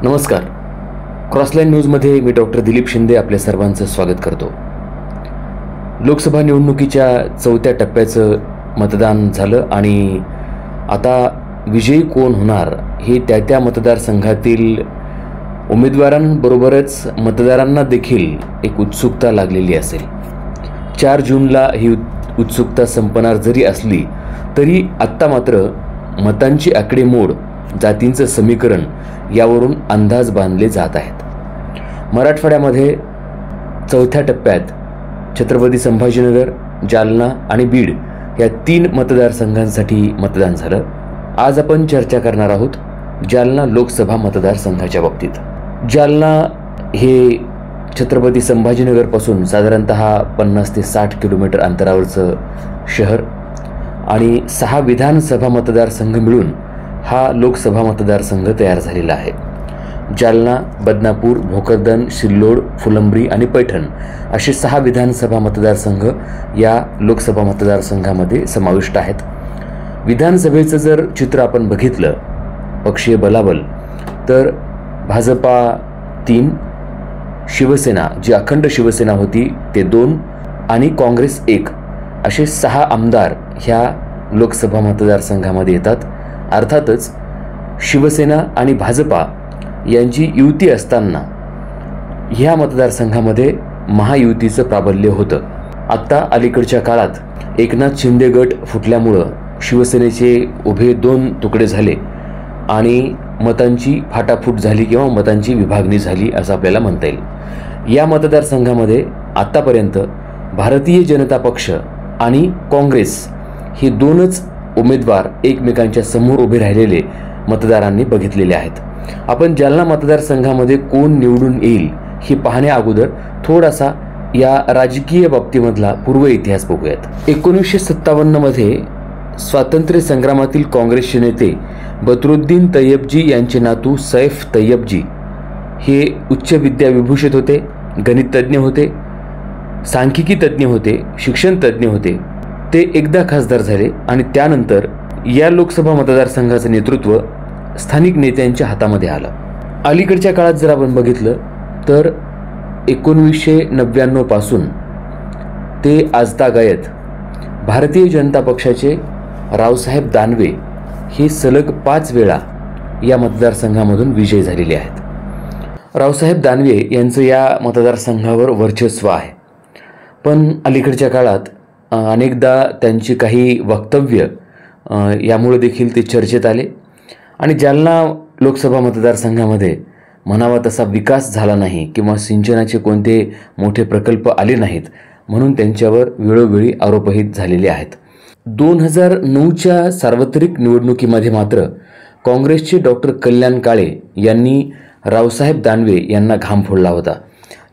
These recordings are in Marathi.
नमस्कार. क्रॉसलाईन न्यूजमध्ये मी डॉक्टर दिलीप शिंदे आपल्या सर्वांचं स्वागत करतो. लोकसभा निवडणुकीच्या 4थ्या टप्प्याचं मतदान झालं आणि आता विजयी कोण होणार हे त्या मतदारसंघातील उमेदवारांबरोबरच मतदारांना देखील एक उत्सुकता लागलेली असेल. 4 जूनला ही उत्सुकता संपणार जरी असली तरी आत्ता मात्र मतांची आकडेमोड, जातींचं समीकरण यावरून अंदाज बांधले जात आहेत. मराठवाड्यामध्ये 4थ्या टप्प्यात छत्रपती संभाजीनगर, जालना आणि बीड या 3 मतदारसंघांसाठी मतदान झालं. आज आपण चर्चा करणार आहोत जालना लोकसभा मतदारसंघाच्या बाबतीत. जालना हे छत्रपती संभाजीनगरपासून साधारणतः 50 ते 60 किलोमीटर अंतरावरचं शहर आणि 6 विधानसभा मतदारसंघ मिळून हा लोकसभा मतदारसंघ तयार झालेला आहे. जालना, बदनापूर, भोकरदन, सिल्लोड, फुलंब्री आणि पैठण असे 6 विधानसभा मतदारसंघ या लोकसभा मतदारसंघामध्ये समाविष्ट आहेत. विधानसभेचं जर चित्र आपण बघितलं पक्षीय बलाबल तर भाजपा 3, शिवसेना जी अखंड शिवसेना होती ते 2 आणि काँग्रेस 1 असे 6 आमदार ह्या लोकसभा मतदारसंघामध्ये येतात. अर्थातच शिवसेना आणि भाजपा यांची युती असताना ह्या मतदारसंघामध्ये महायुतीचं प्राबल्य होतं. आत्ता अलीकडच्या काळात एकनाथ शिंदे गट फुटल्यामुळं शिवसेनेचे उभे 2 तुकडे झाले आणि मतांची फाटाफूट झाली किंवा मतांची विभागणी झाली असं आपल्याला म्हणता येईल. या मतदारसंघामध्ये आत्तापर्यंत भारतीय जनता पक्ष आणि काँग्रेस हे 2च उमेदवार एकमेकांच्या समोर उभे राहिलेले मतदारांनी बघितलेले आहेत. आपण जालना मतदारसंघामध्ये कोण निवडून येईल हे पाहण्या अगोदर थोडासा या राजकीय बाबतीमधला पूर्व इतिहास बघूयात. 1957 मध्ये स्वातंत्र्य संग्रामातील काँग्रेसचे नेते बदरुद्दीन तय्यबजी यांचे नातू सैफ तय्यबजी हे उच्च विद्या विभूषित होते, गणित तज्ज्ञ होते, सांख्यिकी तज्ज्ञ होते, शिक्षण तज्ज्ञ होते. ते एकदा खासदार झाले आणि त्यानंतर या लोकसभा मतदारसंघाचं नेतृत्व स्थानिक नेत्यांच्या हातामध्ये आलं. अलीकडच्या काळात जर आपण बघितलं तर 1999 पासून ते आजतागायत भारतीय जनता पक्षाचे रावसाहेब दानवे हे सलग 5 वेळा या मतदारसंघामधून विजयी झालेले आहेत. रावसाहेब दानवे यांचं या मतदारसंघावर वर्चस्व आहे, पण अलीकडच्या काळात अनेकदा त्यांची काही वक्तव्य यामुळे देखील ते चर्चेत आले आणि जालना लोकसभा मतदारसंघामध्ये म्हणावा तसा विकास झाला नाही किंवा सिंचनाचे कोणते मोठे प्रकल्प आले नाहीत म्हणून त्यांच्यावर वेळोवेळी आरोपही झालेले आहेत. 2009च्या सार्वत्रिक निवडणुकीमध्ये मात्र काँग्रेसचे डॉक्टर कल्याण काळे यांनी रावसाहेब दानवे यांना घाम फोडला होता.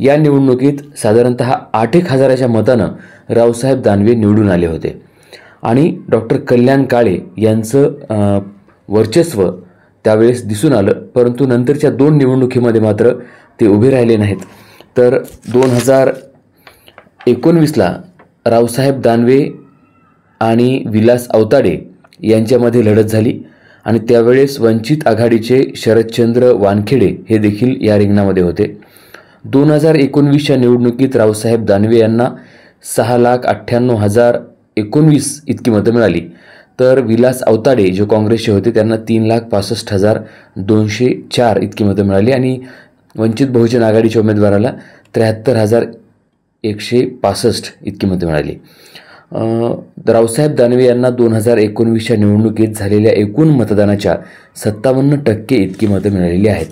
या निवडणुकीत साधारणतः 8,000च्या मतानं रावसाहेब दानवे निवडून आले होते आणि डॉक्टर कल्याण काळे यांचं वर्चस्व त्यावेळेस दिसून आलं, परंतु नंतरच्या 2 निवडणुकीमध्ये मात्र ते उभे राहिले नाहीत. तर 2019ला रावसाहेब दानवे आणि विलास औताडे यांच्यामध्ये लढत झाली आणि त्यावेळेस वंचित आघाडीचे शरदचंद्र वानखेडे हे देखील या रिंगणामध्ये होते. 2019च्या निवडणुकीत रावसाहेब दानवे यांना 6,98,019 इतकी मतं मिळाली, तर विलास औताडे जो काँग्रेसचे होते त्यांना 3,65,204 इतकी मतं मिळाली आणि वंचित बहुजन आघाडीच्या उमेदवाराला 73,165 इतकी मतं मिळाली. रावसाहेब दानवे यांना 2019च्या निवडणुकीत झालेल्या एकूण मतदानाच्या 57% इतकी मतं मिळालेली आहेत.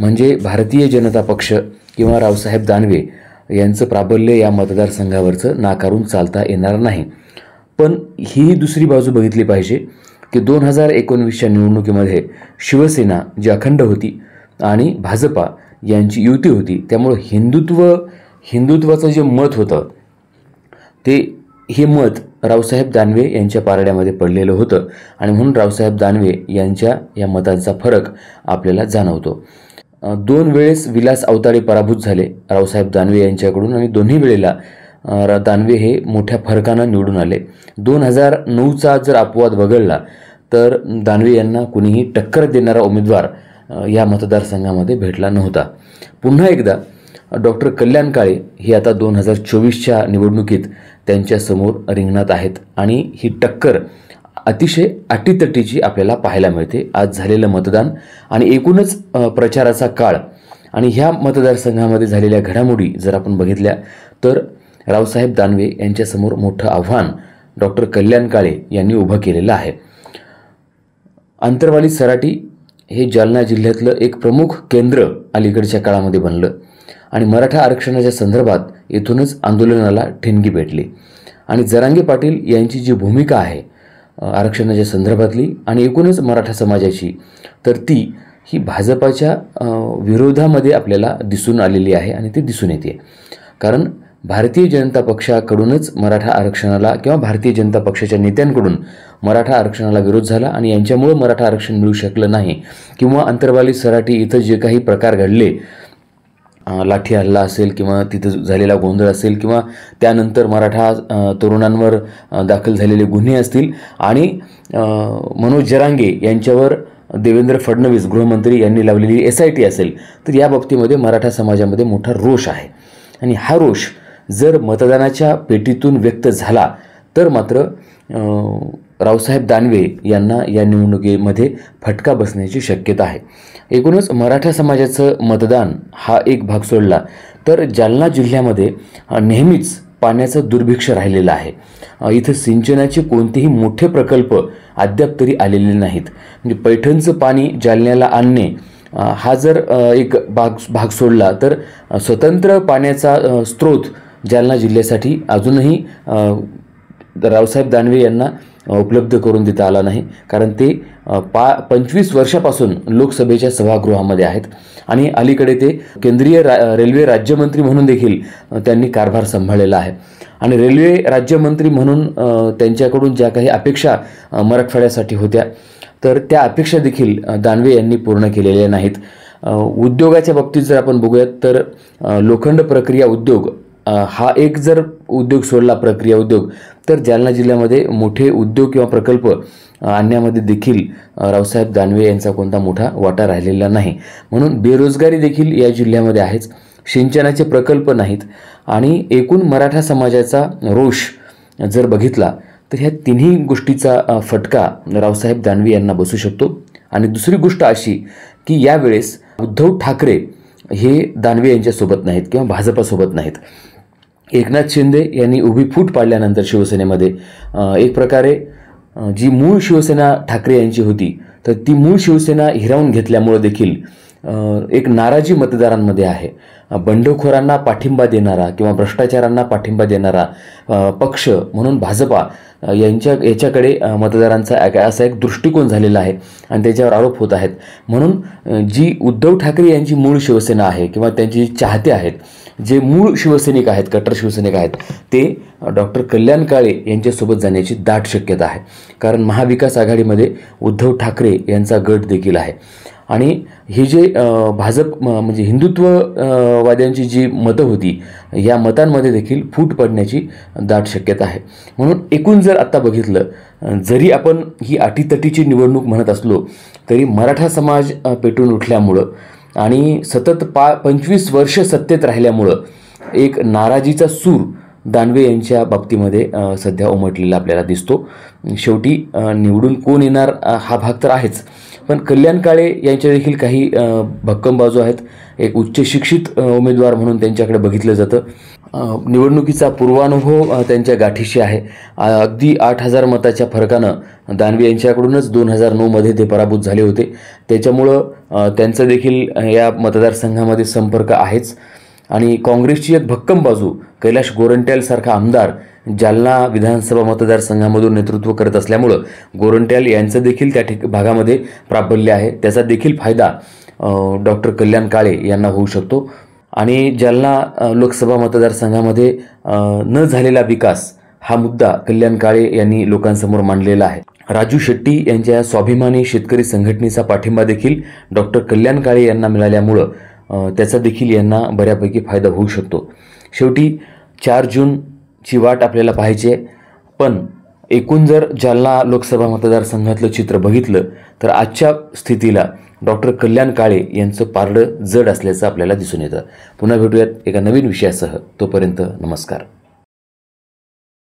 म्हणजे भारतीय जनता पक्ष किंवा रावसाहेब दानवे यांचं प्राबल्य या मतदारसंघावरचं नाकारून चालता येणार नाही. पण ही दुसरी बाजू बघितली पाहिजे की 2019च्या निवडणुकीमध्ये शिवसेना जी अखंड होती आणि भाजपा यांची युती होती, त्यामुळं हिंदुत्वाचं जे मत होतं हे मत रावसाहेब दानवे यांच्या पारड्यामध्ये पडलेलं होतं आणि म्हणून रावसाहेब दानवे यांच्या या मतांचा फरक आपल्याला जाणवतो. 2 वेळेस विलास औताडे पराभूत झाले रावसाहेब दानवे यांच्याकडून आणि दोन्ही वेळेला दानवे हे मोठ्या फरकानं निवडून आले. 2009चा जर अपवाद वगळला तर दानवे यांना कुणीही टक्कर देणारा उमेदवार या मतदारसंघामध्ये भेटला नव्हता. पुन्हा एकदा डॉक्टर कल्याण काळे हे आता 2024च्या निवडणुकीत त्यांच्यासमोर रिंगणात आहेत आणि ही टक्कर अतिशय अटीतटीची आपल्याला पाहायला मिळते. आज झालेलं मतदान आणि एकूणच प्रचाराचा काळ आणि ह्या मतदारसंघामध्ये झालेल्या घडामोडी जर आपण बघितल्या तर रावसाहेब दानवे यांच्यासमोर मोठं आव्हान डॉक्टर कल्याण काळे यांनी उभं केलेलं आहे. आंतरवाली सराटी हे जालना जिल्ह्यातलं एक प्रमुख केंद्र अलीकडच्या काळामध्ये बनलं आणि मराठा आरक्षणाच्या संदर्भात येथूनच आंदोलनाला ठिणगी भेटली आणि जरांगे पाटील यांची जी भूमिका आहे आरक्षणाच्या संदर्भातली आणि एकूणच मराठा समाजाची, तर ती ही भाजपाच्या विरोधामध्ये आपल्याला दिसून आलेली आहे आणि ते दिसून येते. कारण भारतीय जनता पक्षाकडूनच मराठा आरक्षणाला किंवा भारतीय जनता पक्षाच्या नेत्यांकडून मराठा आरक्षणाला विरोध झाला आणि यांच्यामुळे मराठा आरक्षण मिळू शकलं नाही. किंवा अंतरवाली सराटी इथं जे काही प्रकार घडले, लाठी हल्ला असेल किंवा तिथं झालेला गोंधळ असेल किंवा त्यानंतर मराठा तरुणांवर दाखल झालेले गुन्हे असतील आणि मनोज जरांगे यांच्यावर देवेंद्र फडणवीस गृहमंत्री यांनी लावलेली SIT असेल, तर या बाबतीमध्ये मराठा समाजामध्ये मोठा रोष आहे आणि हा रोष जर मतदानाच्या पेटीतून व्यक्त झाला तर मात्र रावसाहेब दानवे यांना या निवडणुकीमध्ये फटका बसण्याची शक्यता आहे. एकूणच मराठा समाजाचं मतदान हा एक भाग सोडला तर जालना जिल्ह्यामध्ये नेहमीच पाण्याचं दुर्भिक्ष राहिलेलं आहे. इथं सिंचनाचे कोणतेही मोठे प्रकल्प अद्याप तरी आलेले नाहीत. म्हणजे पैठणचं पाणी जालन्याला आणणे हा जर एक भाग सोडला तर स्वतंत्र पाण्याचा स्रोत जालना जिल्ह्यासाठी अजूनही रावसाहेब दानवे यांना उपलब्ध करून देता आला नाही. कारण ते 25 वर्षापासून लोकसभेच्या सभागृहामध्ये आहेत आणि अलीकडे ते केंद्रीय रेल्वे राज्यमंत्री म्हणून देखील त्यांनी कारभार सांभाळलेला आहे आणि रेल्वे राज्यमंत्री म्हणून त्यांच्याकडून ज्या काही अपेक्षा मराठवाड्यासाठी होत्या तर त्या अपेक्षा देखील दानवे यांनी पूर्ण केलेल्या नाहीत. उद्योगाच्या बाबतीत जर आपण बघूयात तर लोखंड प्रक्रिया उद्योग हा एक जर उद्योग सोडला, प्रक्रिया उद्योग, तर जालना जिल्ह्यामध्ये मोठे उद्योग किंवा प्रकल्प आणण्यामध्ये देखील रावसाहेब दानवे यांचा कोणता मोठा वाटा राहिलेला नाही. म्हणून बेरोजगारी देखील या जिल्ह्यामध्ये आहेच, सिंचनाचे प्रकल्प नाहीत आणि एकूण मराठा समाजाचा रोष जर बघितला तर ह्या तिन्ही गोष्टीचा फटका रावसाहेब दानवे यांना बसू शकतो. आणि दुसरी गोष्ट अशी की यावेळेस उद्धव ठाकरे हे दानवे यांच्यासोबत नाहीत किंवा भाजपासोबत नाहीत. एकनाथ शिंदे यांनी उभी फूट पाडल्यानंतर शिवसेनेमध्ये एक प्रकारे जी मूळ शिवसेना ठाकरे यांची होती तर ती मूळ शिवसेना हिरावून घेतल्यामुळे देखील एक नाराजी मतदारांमध्ये आहे. बंडखोरांना पाठिंबा देणारा किंवा भ्रष्टाचारांना पाठिंबा देणारा पक्ष म्हणून भाजपा याच्याकडे मतदारांचा असा एक दृष्टिकोन झालेला आहे आणि त्याच्यावर आरोप होत आहेत. म्हणून जी उद्धव ठाकरे यांची मूळ शिवसेना आहे किंवा त्यांची चाहते आहेत, जे मूळ शिवसैनिक आहेत, कट्टर शिवसैनिक आहेत, ते डॉक्टर कल्याण काळे यांच्यासोबत जाण्याची दाट शक्यता आहे. कारण महाविकास आघाडीमध्ये उद्धव ठाकरे यांचा गट देखील आहे आणि हे जे भाजप म्हणजे हिंदुत्ववाद्यांची जी मतं होती या मतांमध्ये देखील फूट पडण्याची दाट शक्यता आहे. म्हणून एकूण जर आत्ता बघितलं, जरी आपण ही अटीतटीची निवडणूक म्हणत असलो तरी मराठा समाज पेटून उठल्यामुळं आणि सतत 25 वर्ष सत्तेत राहिल्यामुळं एक नाराजीचा सूर दानवे यांच्या बाबतीमध्ये सध्या उमटलेला आपल्याला दिसतो. शेवटी निवडून कोण येणार हा भाग तर आहेच, पण कल्याण काळे यांच्या देखील काही भक्कम बाजू आहेत. एक उच्च शिक्षित उमेदवार म्हणून त्यांच्याकडे बघितलं जातं. निवडणुकीचा पूर्वानुभव त्यांच्या गाठीशी आहे. अगदी 8,000 मताच्या फरकानं दानवे यांच्याकडूनच 2009मध्ये ते पराभूत झाले होते. त्याच्यामुळं त्यांचा देखील या मतदारसंघामध्ये संपर्क आहेच. आणि काँग्रेसची एक भक्कम बाजू कैलाश गोरंट्यालसारखा आमदार जालना विधानसभा मतदारसंघामधून नेतृत्व करत असल्यामुळं गोरंट्याल यांचं देखील त्या भागामध्ये प्राबल्य आहे. त्याचा देखील फायदा डॉक्टर कल्याण काळे यांना होऊ शकतो. आणि जालना लोकसभा मतदारसंघामध्ये न झालेला विकास हा मुद्दा कल्याण काळे यांनी लोकांसमोर मांडलेला आहे. राजू शेट्टी यांच्या स्वाभिमानी शेतकरी संघटनेचा पाठिंबा देखील डॉक्टर कल्याण काळे यांना मिळाल्यामुळं त्याचा देखील यांना बऱ्यापैकी फायदा होऊ शकतो. शेवटी 4 जूनची वाट आपल्याला पाहायची आहे, पण एकूण जर जालना लोकसभा मतदारसंघातलं चित्र बघितलं तर आजच्या स्थितीला डॉक्टर कल्याण काळे यांचं पारडं जड असल्याचं आपल्याला दिसून येतं. पुन्हा भेटूयात एका नवीन विषयासह. तोपर्यंत नमस्कार.